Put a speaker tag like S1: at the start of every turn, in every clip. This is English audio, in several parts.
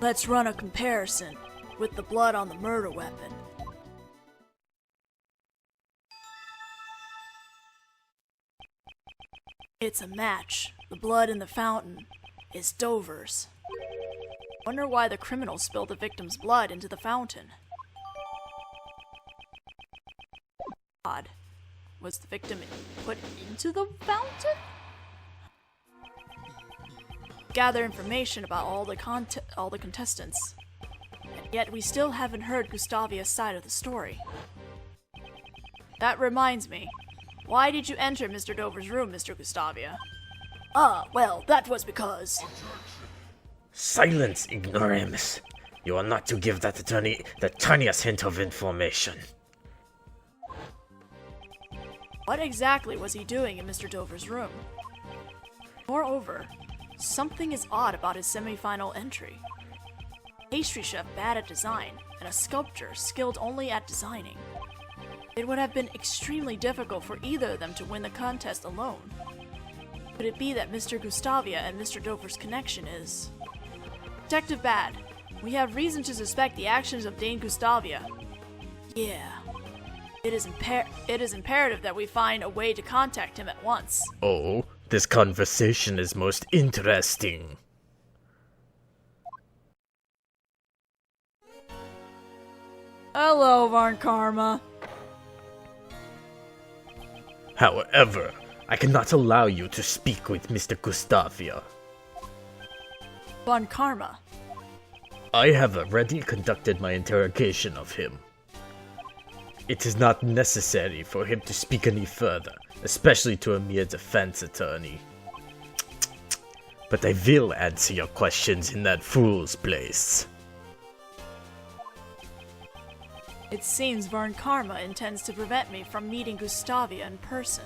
S1: Let's run a comparison with the blood on the murder weapon. It's a match. The blood in the fountain is Dover's. Wonder why the criminal spilled the victim's blood into the fountain. Odd. Was the victim put into the fountain? Gather information about all the contestants. And yet we still haven't heard Gustavia's side of the story. That reminds me. Why did you enter Mr. Dover's room, Mr. Gustavia? Well, that was because...
S2: Silence, ignoramus. You are not to give that attorney the tiniest hint of information.
S1: What exactly was he doing in Mr. Dover's room? Moreover, something is odd about his semi-final entry. Pastry chef bad at design, and a sculptor skilled only at designing. It would have been extremely difficult for either of them to win the contest alone. Could it be that Mr. Gustavia and Mr. Dover's connection is... Detective Bad, we have reason to suspect the actions of Dane Gustavia. Yeah. It is imperative that we find a way to contact him at once.
S2: Oh, this conversation is most interesting.
S1: Hello, Von Karma.
S2: However, I cannot allow you to speak with Mr. Gustavia.
S1: Von Karma.
S2: I have already conducted my interrogation of him. It is not necessary for him to speak any further, especially to a mere defense attorney. But I will answer your questions in that fool's place.
S1: It seems Von Karma intends to prevent me from meeting Gustavia in person.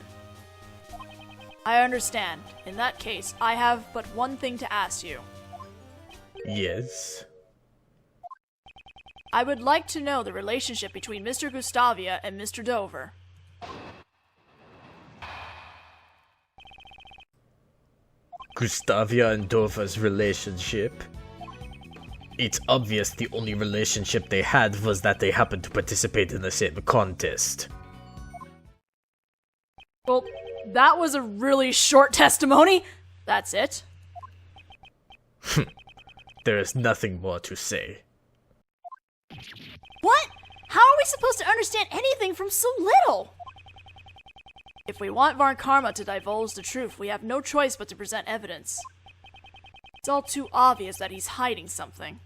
S1: I understand. In that case, I have but one thing to ask you.
S2: Yes?
S1: I would like to know the relationship between Mr. Gustavia and Mr. Dover.
S2: Gustavia and Dover's relationship? It's obvious the only relationship they had was that they happened to participate in the same contest.
S1: Well, that was a really short testimony. That's it.
S2: There is nothing more to say.
S1: What? How are we supposed to understand anything from so little? If we want Von Karma to divulge the truth, we have no choice but to present evidence. It's all too obvious that he's hiding something.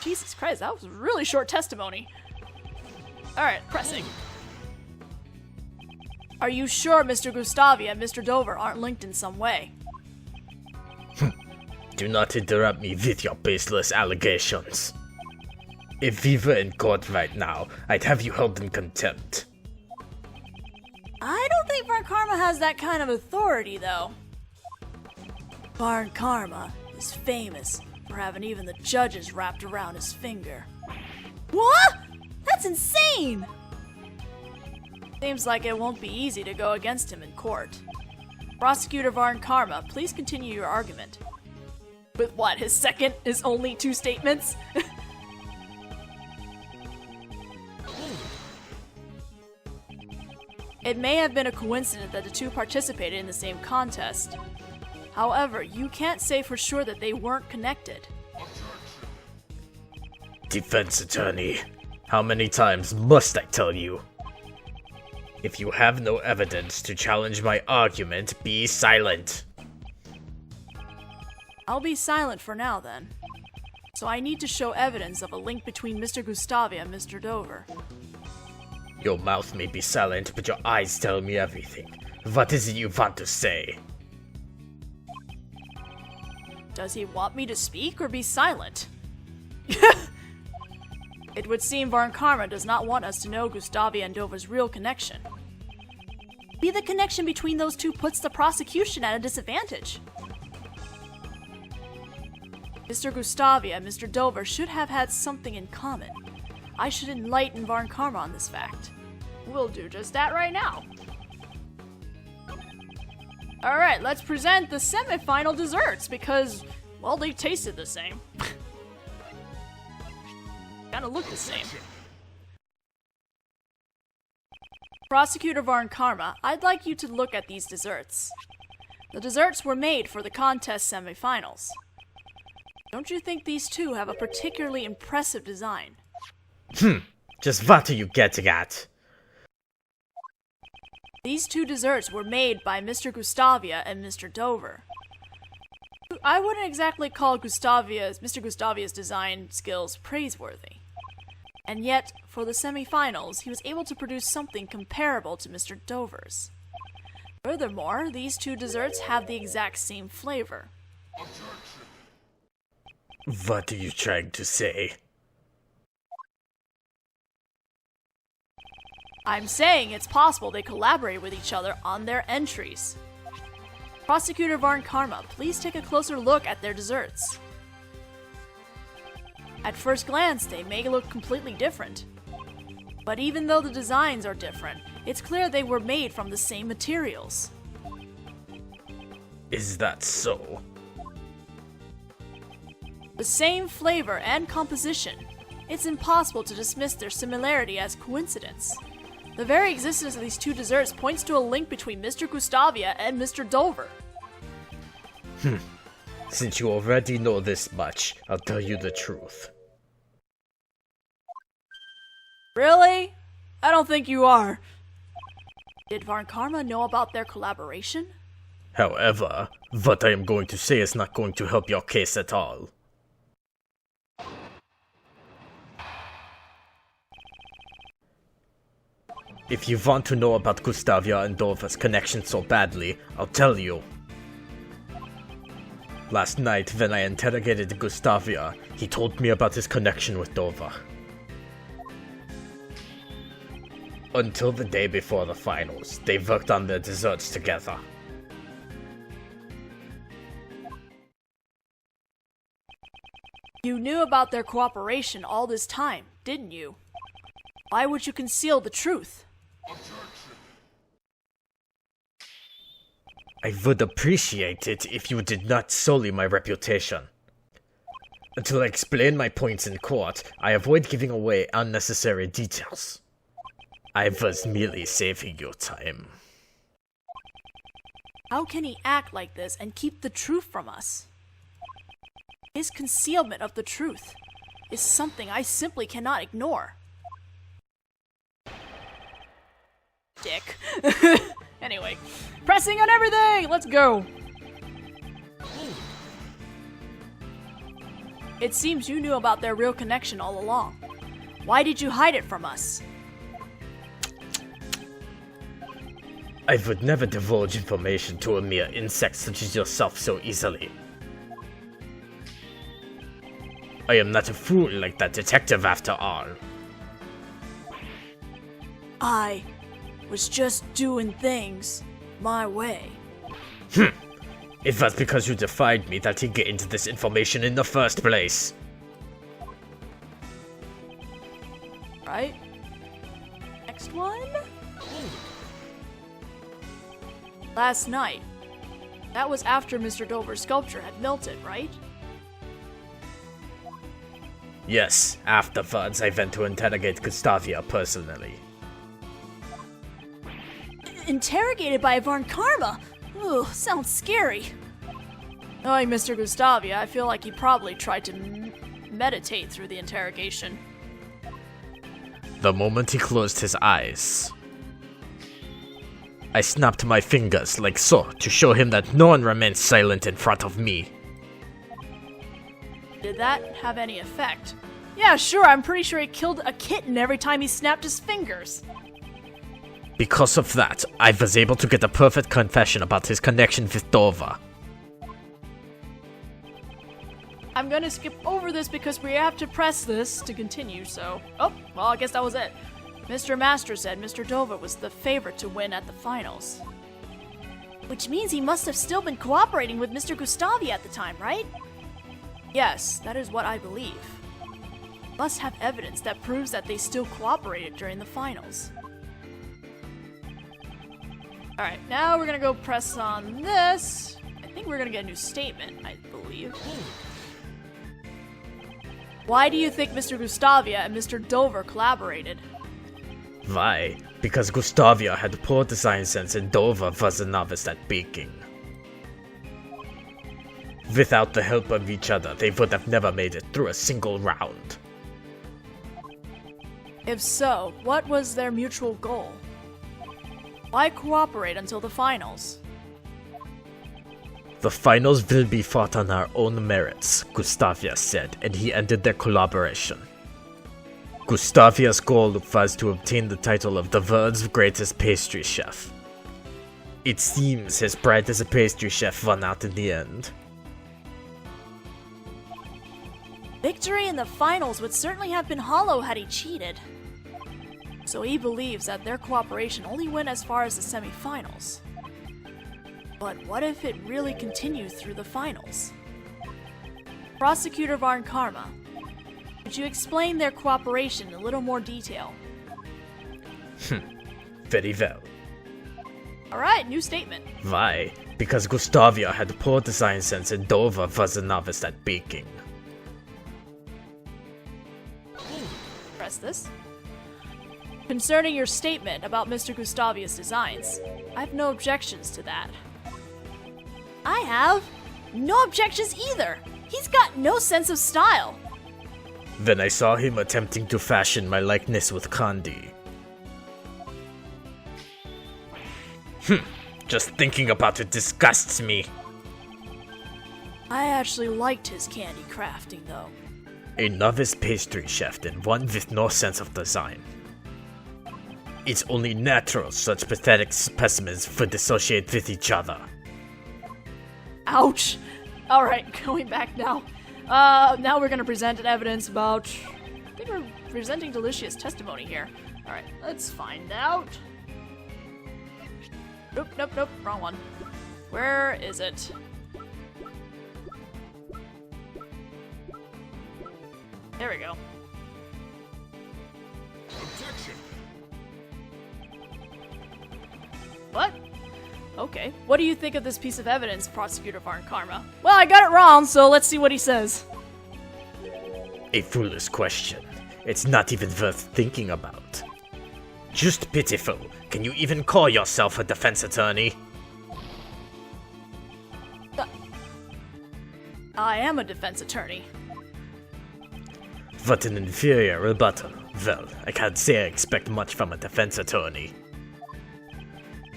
S1: Jesus Christ, that was a really short testimony. Alright, pressing. Are you sure Mr. Gustavia and Mr. Dover aren't linked in some way?
S2: Do not interrupt me with your baseless allegations. If we were in court right now, I'd have you held in contempt.
S1: I don't think Von Karma has that kind of authority, though. Von Karma is famous for having even the judges wrapped around his finger. What? That's insane! Seems like it won't be easy to go against him in court. Prosecutor Von Karma, please continue your argument. With what, his second is only 2 statements? It may have been a coincidence that the two participated in the same contest. However, you can't say for sure that they weren't connected.
S2: Defense attorney, how many times must I tell you? If you have no evidence to challenge my argument, be silent.
S1: I'll be silent for now, then. So I need to show evidence of a link between Mr. Gustavia and Mr. Dover.
S2: Your mouth may be silent, but your eyes tell me everything. What is it you want to say?
S1: Does he want me to speak or be silent? It would seem Von Karma does not want us to know Gustavia and Dover's real connection. Maybe the connection between those two puts the prosecution at a disadvantage. Mr. Gustavia and Mr. Dover should have had something in common. I should enlighten Von Karma on this fact. We'll do just that right now. Alright, let's present the semi-final desserts, because Well, they tasted the same. Kinda looked the same. Prosecutor Varn Karma, I'd like you to look at these desserts. The desserts were made for the contest semifinals. Don't you think these two have a particularly impressive design?
S2: Just what are you getting at?
S1: These two desserts were made by Mr. Gustavia and Mr. Dover. I wouldn't exactly call Mr. Gustavia's design skills praiseworthy. And yet, for the semi-finals, he was able to produce something comparable to Mr. Dover's. Furthermore, these two desserts have the exact same flavor.
S2: What are you trying to say?
S1: I'm saying it's possible they collaborate with each other on their entries. Prosecutor Varn Karma, please take a closer look at their desserts. At first glance, they may look completely different. But even though the designs are different, it's clear they were made from the same materials.
S2: Is that so?
S1: The same flavor and composition. It's impossible to dismiss their similarity as coincidence. The very existence of these two desserts points to a link between Mr. Gustavia and Mr. Dover.
S2: Since you already know this much, I'll tell you the truth.
S1: Really? I don't think you are. Did Varn Karma know about their collaboration?
S2: However, what I am going to say is not going to help your case at all. If you want to know about Gustavia and Dover's connection so badly, I'll tell you. Last night, when I interrogated Gustavia, he told me about his connection with Dover. Until the day before the finals, they worked on their desserts together.
S1: You knew about their cooperation all this time, didn't you? Why would you conceal the truth?
S2: I would appreciate it if you did not sully my reputation. Until I explain my points in court, I avoid giving away unnecessary details. I was merely saving your time.
S1: How can he act like this and keep the truth from us? His concealment of the truth is something I simply cannot ignore. Dick. Anyway, pressing on everything! Let's go! It seems you knew about their real connection all along. Why did you hide it from us?
S2: I would never divulge information to a mere insect such as yourself so easily. I am not a fool like that detective after all.
S1: I was just doing things my way.
S2: It was because you defied me that he gained this information in the first place.
S1: Right? Next one? Last night. That was after Mr. Dover's sculpture had melted, right?
S2: Yes, afterwards I went to interrogate Gustavia personally.
S1: Interrogated by Varn Karma? Ooh, sounds scary. Knowing Mr. Gustavia, I feel like he probably tried to meditate through the interrogation.
S2: The moment he closed his eyes, I snapped my fingers like so to show him that no one remains silent in front of me.
S1: Did that have any effect? Yeah, sure, I'm pretty sure he killed a kitten every time he snapped his fingers.
S2: Because of that, I was able to get a perfect confession about his connection with Dover.
S1: I'm gonna skip over this because we have to press this to continue, so... Oh, well, I guess that was it. Mr. Master said Mr. Dover was the favorite to win at the finals. Which means he must have still been cooperating with Mr. Gustavia at the time, right? Yes, that is what I believe. Must have evidence that proves that they still cooperated during the finals. Alright, now we're gonna go press on this. I I think we're gonna get a new statement, I believe. Why do you think Mr. Gustavia and Mr. Dover collaborated?
S2: Why? Because Gustavia had poor design sense and Dover was a novice at baking. Without the help of each other, they would have never made it through a single round.
S1: If so, what was their mutual goal? Why cooperate until the finals?
S2: The finals will be fought on our own merits, Gustavia said, and he ended their collaboration. Gustavia's goal was to obtain the title of the world's greatest pastry chef. It seems his pride as a pastry chef won out in the end.
S1: Victory in the finals would certainly have been hollow had he cheated. So he believes that their cooperation only went as far as the semi-finals. But what if it really continued through the finals? Prosecutor Varn Karma, could you explain their cooperation in a little more detail?
S2: Very well.
S1: Alright, new statement.
S2: Why? Because Gustavia had poor design sense and Dover was a novice at baking.
S1: Press this. Concerning your statement about Mr. Gustavia's designs, I have no objections to that. I have no objections either. He's got no sense of style.
S2: Then I saw him attempting to fashion my likeness with Kandi. Just thinking about it disgusts me.
S1: I actually liked his candy crafting though.
S2: A novice pastry chef and one with no sense of design. It's only natural such pathetic specimens would dissociate with each other.
S1: Ouch! Alright, going back now. Now we're gonna present evidence about... I think we're presenting Delicious testimony here. Alright, let's find out. Nope, wrong one. Where is it? There we go.
S3: Objection.
S1: What? Okay. What do you think of this piece of evidence, Prosecutor Varn Karma? Well, I got it wrong, so let's see what he says.
S2: A foolish question. It's not even worth thinking about. Just pitiful. Can you even call yourself a defense attorney?
S1: I am a defense attorney.
S2: What an inferior rebuttal. Well, I can't say I expect much from a defense attorney.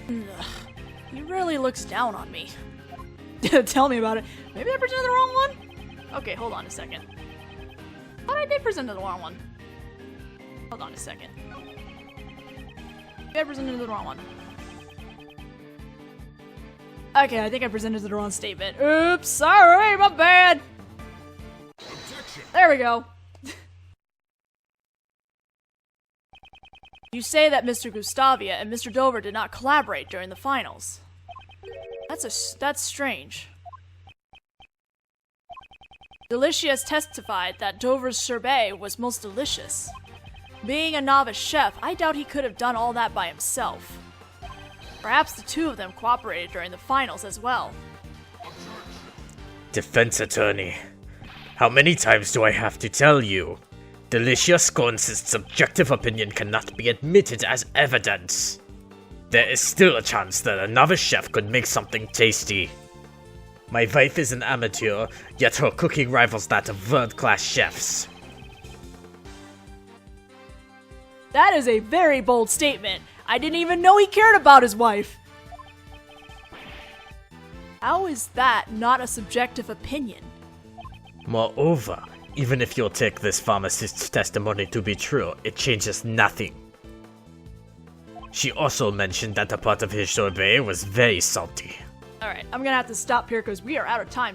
S1: He really looks down on me. Tell me about it. Maybe I presented the wrong one? Okay, hold on a second. Thought I did present the wrong one. Hold on a second. Maybe I presented the wrong one. Okay, I think I presented the wrong statement. Oops, sorry, my bad!
S3: Objection.
S1: There we go. You say that Mr. Gustavia and Mr. Dover did not collaborate during the finals. That's strange. Delicious testified that Dover's sorbet was most delicious. Being a novice chef, I doubt he could have done all that by himself. Perhaps the two of them cooperated during the finals as well.
S2: Defense attorney. How many times do I have to tell you? Delicious Scones' subjective opinion cannot be admitted as evidence. There is still a chance that a novice chef could make something tasty. My wife is an amateur, yet her cooking rivals that of world-class chefs.
S1: That is a very bold statement. I didn't even know he cared about his wife. How is that not a subjective opinion?
S2: Moreover, even if you'll take this pharmacist's testimony to be true, it changes nothing. She also mentioned that a part of his sorbet was very salty.
S1: Alright, I'm gonna have to stop here because we are out of time.